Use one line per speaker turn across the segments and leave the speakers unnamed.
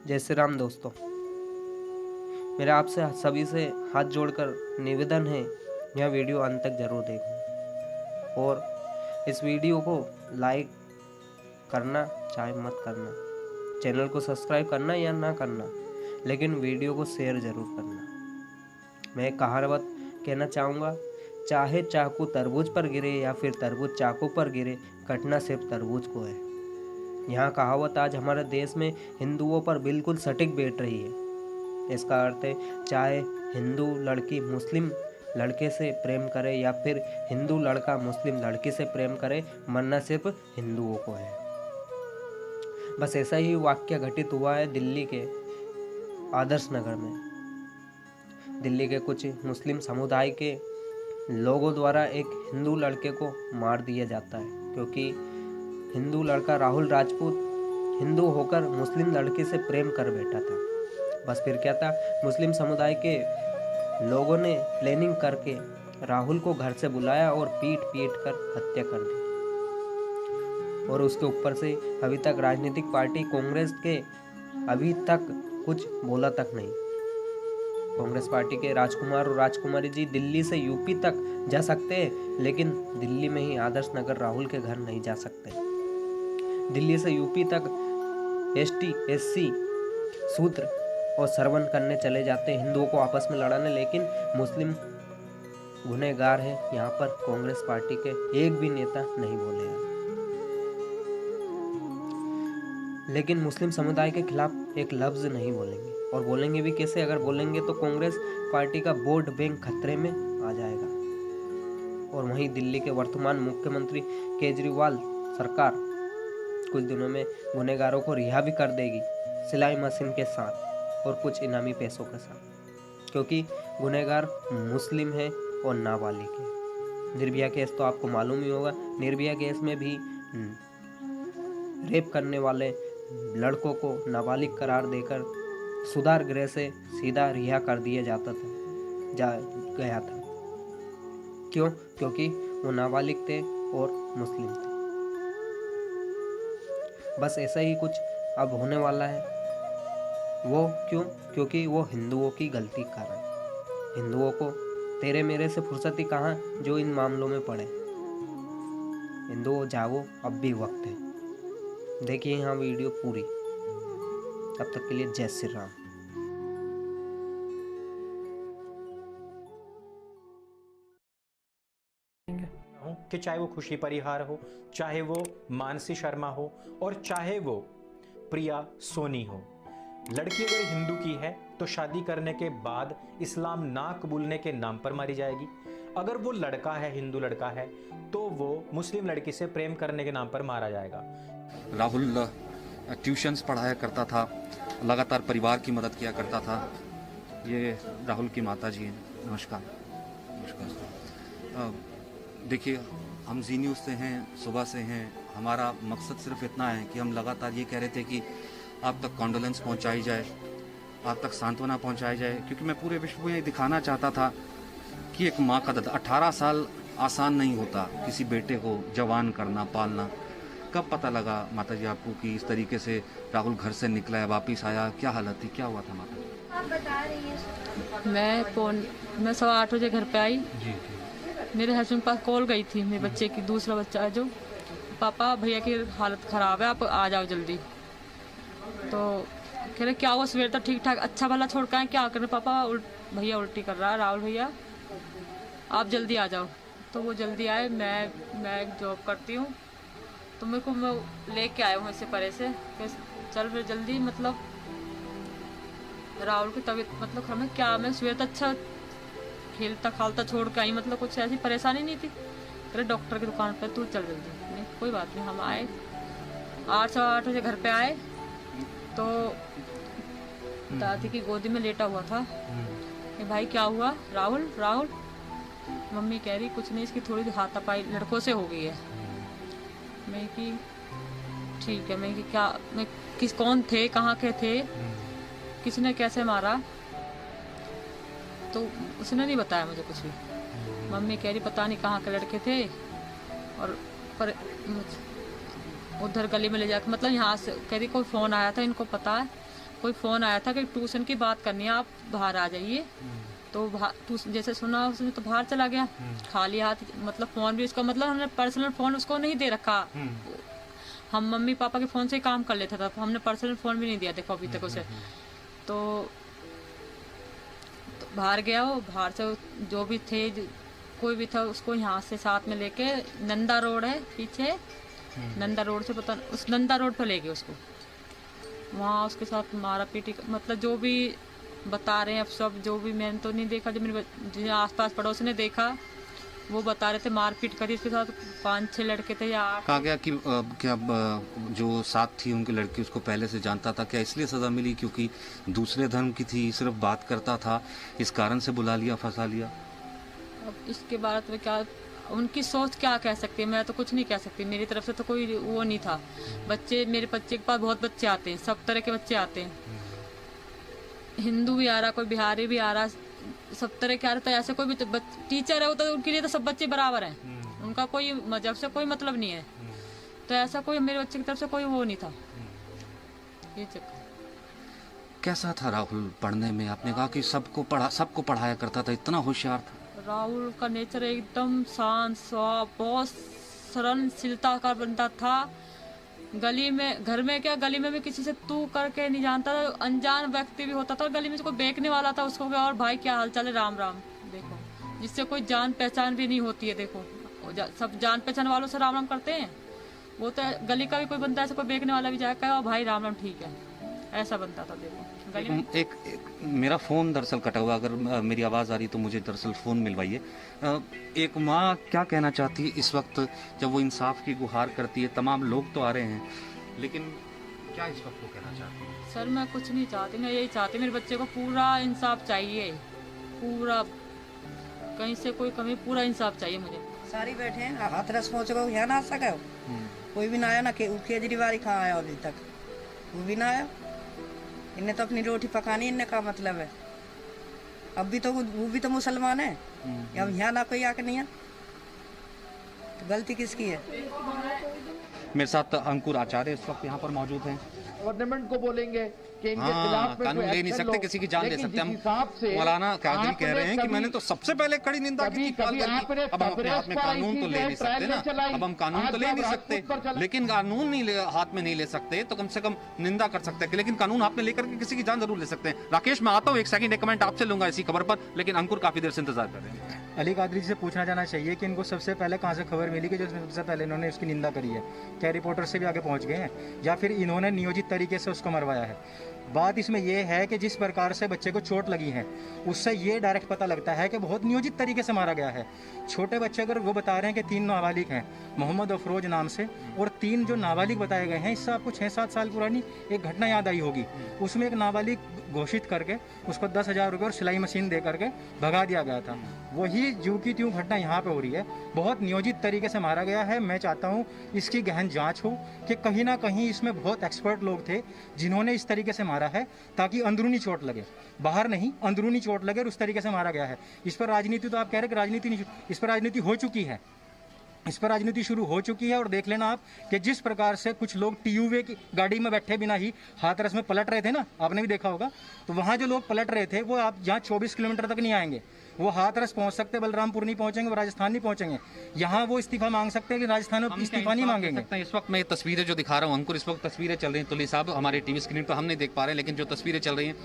जय श्री राम दोस्तों। मेरा आपसे सभी से हाथ जोड़कर निवेदन है, यह वीडियो अंत तक जरूर देखना और इस वीडियो को लाइक करना चाहे मत करना, चैनल को सब्सक्राइब करना या ना करना, लेकिन वीडियो को शेयर जरूर करना। मैं एक कहावत कहना चाहूँगा, चाहे चाकू तरबूज पर गिरे या फिर तरबूज चाकू पर गिरे, कटना सिर्फ तरबूज को है। यह कहावत आज हमारे देश में हिंदुओं पर बिल्कुल सटीक बैठ रही है। इसका अर्थ है, चाहे हिंदू लड़की मुस्लिम लड़के से प्रेम करे या फिर हिंदू लड़का मुस्लिम लड़की से प्रेम करे, मरना सिर्फ हिंदुओं को है। बस ऐसा ही वाक्य घटित हुआ है दिल्ली के आदर्श नगर में। दिल्ली के कुछ मुस्लिम समुदाय के लोगों द्वारा एक हिंदू लड़के को मार दिया जाता है, क्योंकि हिंदू लड़का राहुल राजपूत हिंदू होकर मुस्लिम लड़की से प्रेम कर बैठा था। बस फिर क्या था, मुस्लिम समुदाय के लोगों ने प्लानिंग करके राहुल को घर से बुलाया और पीट पीट कर हत्या कर दी। और उसके ऊपर से अभी तक राजनीतिक पार्टी कांग्रेस के अभी तक कुछ बोला तक नहीं। कांग्रेस पार्टी के राजकुमार और राजकुमारी जी दिल्ली से यूपी तक जा सकते हैं, लेकिन दिल्ली में ही आदर्श नगर राहुल के घर नहीं जा सकते। दिल्ली से यूपी तक एसटी एससी सूत्र और सरवन करने चले जाते हैं, हिंदुओं को आपस में लड़ाने, लेकिन मुस्लिम गुनहगार है। यहाँ पर कांग्रेस पार्टी के एक भी नेता नहीं बोलेगा, लेकिन मुस्लिम समुदाय के खिलाफ एक लफ्ज नहीं बोलेंगे। और बोलेंगे भी कैसे? अगर बोलेंगे तो कांग्रेस पार्टी का वोट बैंक खतरे में आ जाएगा। और वहीं दिल्ली के वर्तमान मुख्यमंत्री केजरीवाल सरकार कुछ दिनों में गुनहगारों को रिहा भी कर देगी, सिलाई मशीन के साथ और कुछ इनामी पैसों के साथ, क्योंकि गुनहगार मुस्लिम है और नाबालिग है। निर्भया केस तो आपको मालूम ही होगा। निर्भया केस में भी रेप करने वाले लड़कों को नाबालिग करार देकर सुधार गृह से सीधा रिहा कर दिया गया था। क्यों? क्योंकि वो नाबालिग थे और मुस्लिम थे। बस ऐसा ही कुछ अब होने वाला है। वो क्यों? क्योंकि वो हिंदुओं की गलती का कारण। हिंदुओं को तेरे मेरे से फुर्सत ही कहाँ जो इन मामलों में पड़े। हिंदुओं जागो, अब भी वक्त है। देखिए यहाँ वीडियो पूरी। तब तक के लिए जय श्री राम।
कि चाहे वो खुशी परिहार हो, चाहे वो मानसी शर्मा हो और चाहे वो प्रिया सोनी हो, लड़की अगर हिंदू की है तो शादी करने के बाद इस्लाम ना कबूलने के नाम पर मारी जाएगी। अगर वो लड़का है, हिंदू लड़का है, तो वो मुस्लिम लड़की से प्रेम करने के नाम पर मारा जाएगा।
राहुल ट्यूशन्स पढ़ाया करता था, लगातार परिवार की मदद किया करता था। ये राहुल की माता जी हैं। नमस्कार। नमस्कार। देखिए, हम जी न्यूज़ से हैं, सुबह से हैं। हमारा मकसद सिर्फ इतना है कि हम लगातार ये कह रहे थे कि आप तक कॉन्डोलेंस पहुंचाई जाए, आप तक सांत्वना पहुंचाई जाए, क्योंकि मैं पूरे विश्व को ये दिखाना चाहता था कि एक माँ का दर्द। 18 साल आसान नहीं होता किसी बेटे को जवान करना, पालना। कब पता लगा माता जी आपको कि इस तरीके से राहुल घर से निकला है, वापिस आया? क्या हालत थी, क्या हुआ था माता जी?
आप बता रही हैं।
मैं 8:15 बजे घर पे आई।
जी।
मेरे हस्बैंड पास कॉल गई थी, मेरे बच्चे की, दूसरा बच्चा है जो, पापा भैया की हालत ख़राब है, आप आ जाओ जल्दी। तो कह रहे क्या हुआ? सवेर तक ठीक ठाक अच्छा भला छोड़ कर क्या कर रहे पापा? भैया उल्टी कर रहा है, राहुल भैया आप जल्दी आ जाओ। तो वो जल्दी आए। मैं जॉब करती हूँ, तो मेरे को मैं लेके आया हूँ इससे परे से, चल फिर जल्दी। मतलब राहुल की तबीयत मतलब खराब है क्या? मैं सवेर तक अच्छा खेलता खालता छोड़ के आई, मतलब कुछ ऐसी परेशानी नहीं थी। अरे डॉक्टर की दुकान पर तू चल जल्दी। नहीं कोई बात नहीं। हम आए 8-8 बजे घर पे आए, तो दादी की गोदी में लेटा हुआ था कि भाई क्या हुआ? राहुल राहुल। मम्मी कह रही कुछ नहीं, इसकी थोड़ी हाथापाई लड़कों से हो गई है। मैं कि ठीक है। मैं कि क्या, मैं कौन थे, कहाँ के थे, किसने कैसे मारा? तो उसने नहीं बताया मुझे कुछ भी। मम्मी कह रही पता नहीं कहाँ के लड़के थे, और पर उधर गली में ले जाकर, मतलब यहाँ से कह रही कोई फ़ोन आया था, इनको पता है कोई फ़ोन आया था कि ट्यूशन की बात करनी है, आप बाहर आ जाइए। तो ट्यूशन जैसे सुना उसने तो बाहर चला गया खाली हाथ, मतलब फ़ोन भी उसका, मतलब हमने पर्सनल फ़ोन उसको नहीं दे रखा। हम मम्मी पापा के फ़ोन से ही काम कर लेता था, हमने पर्सनल फ़ोन भी नहीं दिया देखो अभी तक उसे। तो बाहर गया, वो बाहर से जो भी थे कोई भी था उसको यहाँ से साथ में लेके नंदा रोड है पीछे, नंदा रोड से पता उस नंदा रोड पर ले गए उसको, वहाँ उसके साथ मारा पीटी, मतलब जो भी बता रहे हैं अब सब, जो भी मैंने तो नहीं देखा, जो मेरे जो आसपास पड़ोस ने देखा वो बता रहे थे मारपीट करी उसके साथ 5-6 लड़के थे या 8।
कहा गया कि क्या जो साथ थी उनकी लड़की उसको पहले से जानता था, क्या इसलिए सजा मिली क्योंकि दूसरे धर्म की थी, सिर्फ बात करता था, इस कारण से बुला लिया, फंसा लिया?
अब इसके बारे में क्या उनकी सोच क्या कह सकती है, मैं तो कुछ नहीं कह सकती, मेरी तरफ से तो कोई वो नहीं था। बच्चे मेरे बच्चे के पास बहुत बच्चे आते हैं, सब तरह के बच्चे आते हैं, हिंदू भी आ रहा, कोई बिहारी भी आ रहा, सब तरह के आ रहे। तो ऐसे कोई भी टीचर है वो तो उनके लिए तो सब बच्चे बराबर हैं, उनका कोई मजहब से कोई मतलब नहीं है। तो ऐसा कोई मेरे बच्चे की तरफ से कोई वो नहीं था ये चक्कर।
कैसा था राहुल पढ़ने में? आपने कहा कि सबको पढ़ाया करता था, इतना होशियार था।
राहुल का नेचर एकदम शांत स्वभाव, बहुत सरलशीलता का बंदा था। गली में घर में क्या, गली में भी किसी से तू करके नहीं जानता था, अनजान व्यक्ति भी होता था गली में, कोई देखने वाला था उसको और भाई क्या हाल चाल है, राम राम, देखो जिससे कोई जान पहचान भी नहीं होती है। देखो सब जान पहचान वालों से राम राम करते हैं, वो तो गली का भी कोई बंदा ऐसा कोई देखने वाला भी जाएगा और भाई राम राम ठीक है, ऐसा बनता था। देखो गली में
एक मेरा फ़ोन दरअसल कटा हुआ, अगर मेरी आवाज़ आ रही तो मुझे दरअसल फ़ोन मिलवाइए। एक माँ क्या कहना चाहती है इस वक्त जब वो इंसाफ की गुहार करती है? तमाम लोग तो आ रहे हैं, लेकिन क्या इस वक्त वो कहना चाहती है?
सर मैं कुछ नहीं चाहती, मैं यही चाहती मेरे बच्चे को पूरा इंसाफ चाहिए, पूरा कहीं से कोई कमी, पूरा इंसाफ चाहिए मुझे।
सारी बैठे हैं, हाथरस पहुँच गए, यहाँ ना आ सके, कोई भी ना आया ना। केजरीवाल कहाँ आया अभी तक? वो भी ना आया। इन्हें तो अपनी रोटी पकानी, इन्हें का मतलब है। अब भी तो वो भी तो मुसलमान है, अब यहाँ ना कोई आके नहीं है, तो गलती किसकी है?
मेरे साथ अंकुर आचार्य इस वक्त यहाँ पर मौजूद हैं।
गवर्नमेंट को बोलेंगे कि इनके
हाँ,
खिलाफ
कानून ले नहीं सकते, किसी की जान ले सकते। हम मौलाना कादरी कह रहे हैं कि मैंने तो सबसे पहले कड़ी निंदा की थी। अब हम अपने हाथ में कानून तो ले नहीं सकते ना, अब हम कानून तो ले नहीं सकते, लेकिन कानून नहीं हाथ में नहीं ले सकते तो कम से कम निंदा कर सकते हैं, लेकिन कानून हाथ में लेकर के किसी की जान जरूर ले सकते हैं। राकेश मैं आता हूँ, एक सेकंड, एक कमेंट आपसे लूंगा इसी खबर पर, लेकिन अंकुर काफी देर से इंतजार कर रहे हैं।
अली कादरी जी से पूछना जाना चाहिए कि इनको सबसे पहले कहाँ से खबर मिली कि जो सबसे पहले इन्होंने उसकी निंदा करी है? क्या रिपोर्टर से भी आगे पहुँच गए हैं या फिर इन्होंने नियोजित तरीके से उसको मरवाया है? बात इसमें यह है कि जिस प्रकार से बच्चे को चोट लगी है उससे ये डायरेक्ट पता लगता है कि बहुत नियोजित तरीके से मारा गया है। छोटे बच्चे अगर वो बता रहे हैं कि 3 नाबालिग हैं मोहम्मद अफरोज नाम से, और 3 जो नाबालिग बताए गए हैं, इससे आपको 6-7 साल पुरानी एक घटना याद आई होगी। उसमें एक नाबालिग घोषित करके उसको 10,000 रुपये और सिलाई मशीन दे करके भगा दिया गया था। वही ज्यों की त्यों घटना यहाँ पे हो रही है, बहुत नियोजित तरीके से मारा गया है। मैं चाहता हूँ इसकी गहन जांच हो कि कहीं ना कहीं इसमें बहुत एक्सपर्ट लोग थे जिन्होंने इस तरीके से मारा है, ताकि अंदरूनी चोट लगे, बाहर नहीं, अंदरूनी चोट लगे, और उस तरीके से मारा गया है। इस पर राजनीति, तो आप कह रहे हैं कि राजनीति नहीं, इस पर राजनीति हो चुकी है, इस पर राजनीति शुरू हो चुकी है। और देख लेना आप कि जिस प्रकार से कुछ लोग टीयूवे की गाड़ी में बैठे बिना ही हाथरस में पलट रहे थे ना, आपने भी देखा होगा, तो वहाँ जो लोग पलट रहे थे वो आप जहाँ 24 किलोमीटर तक नहीं आएंगे, वो हाथरस पहुंच सकते, बलरामपुर नहीं पहुंचेंगे, वो राजस्थान नहीं पहुंचेंगे। यहाँ वो इस्तीफा मांग सकते हैं, लेकिन राजस्थान में इस्तीफा नहीं मांगेंगे।
इस वक्त मैं तस्वीरें जो दिखा रहा हूँ अंकुर, इस वक्त तस्वीरें चल रही हैं, तुली साहब हमारे टीवी स्क्रीन पर हम नहीं देख पा रहे हैं, लेकिन जो तस्वीरें चल रही हैं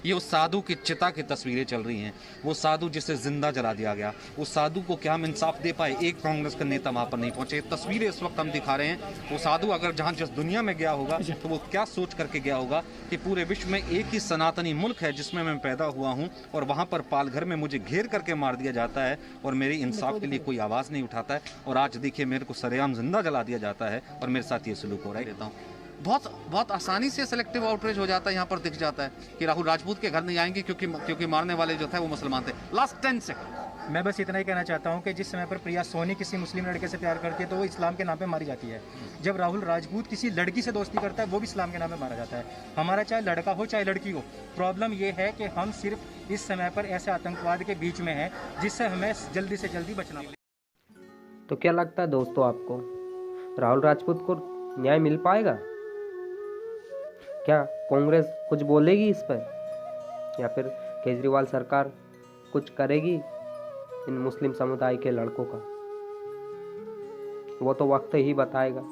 ये उस साधु की चिता की तस्वीरें चल रही हैं। वो साधु जिसे जिंदा जला दिया गया, उस साधु को क्या हम इंसाफ दे पाए? एक कांग्रेस का नेता वहां पर नहीं पहुंचे। तस्वीरें इस वक्त हम दिखा रहे हैं। वो साधु अगर जहां जिस दुनिया में गया होगा तो वो क्या सोच करके गया होगा कि पूरे विश्व में एक ही सनातनी मुल्क है जिसमें मैं पैदा हुआ हूँ, और वहां पर पालघर में मुझे घेर करके मार दिया जाता है और मेरी इंसाफ के लिए कोई आवाज नहीं उठाता है। और आज देखिए मेरे को सरेआम जिंदा जला दिया जाता है और मेरे साथ ये सलूक हो रहा है। देता हूँ बहुत आसानी से सेलेक्टिव आउटरीच हो जाता है। यहाँ पर दिख जाता है कि राहुल राजपूत के घर नहीं आएंगे क्योंकि मारने वाले जो थे वो मुसलमान थे। लास्ट 10 सेकंड
मैं बस इतना ही कहना चाहता हूँ कि जिस समय पर प्रिया सोनी किसी मुस्लिम लड़के से प्यार करती है तो वो इस्लाम के नाम पे मारी जाती है। जब राहुल राजपूत किसी लड़की से दोस्ती करता है वो भी इस्लाम के नाम पे मारा जाता है। हमारा चाहे लड़का हो चाहे लड़की हो, प्रॉब्लम ये है कि हम सिर्फ इस समय पर ऐसे आतंकवाद के बीच में हैं जिससे हमें जल्दी से जल्दी बचना।
तो क्या लगता है दोस्तों आपको, राहुल राजपूत को न्याय मिल पाएगा? क्या कांग्रेस कुछ बोलेगी इस पर, या फिर केजरीवाल सरकार कुछ करेगी इन मुस्लिम समुदाय के लड़कों का? वो तो वक्त ही बताएगा।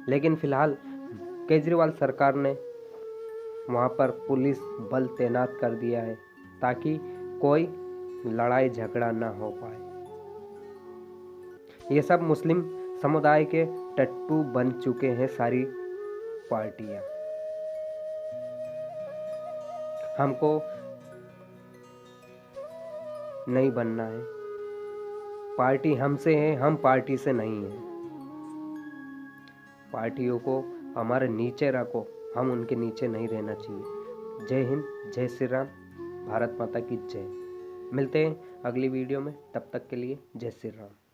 लेकिन फिलहाल केजरीवाल सरकार ने वहाँ पर पुलिस बल तैनात कर दिया है ताकि कोई लड़ाई झगड़ा ना हो पाए। ये सब मुस्लिम समुदाय के टट्टू बन चुके हैं सारी पार्टियां। हमको नहीं बनना है, पार्टी हमसे है, हम पार्टी से नहीं है। पार्टियों को हमारे नीचे रखो, हम उनके नीचे नहीं रहना चाहिए। जय हिंद, जय श्री राम, भारत माता की जय। मिलते हैं अगली वीडियो में, तब तक के लिए जय श्री राम।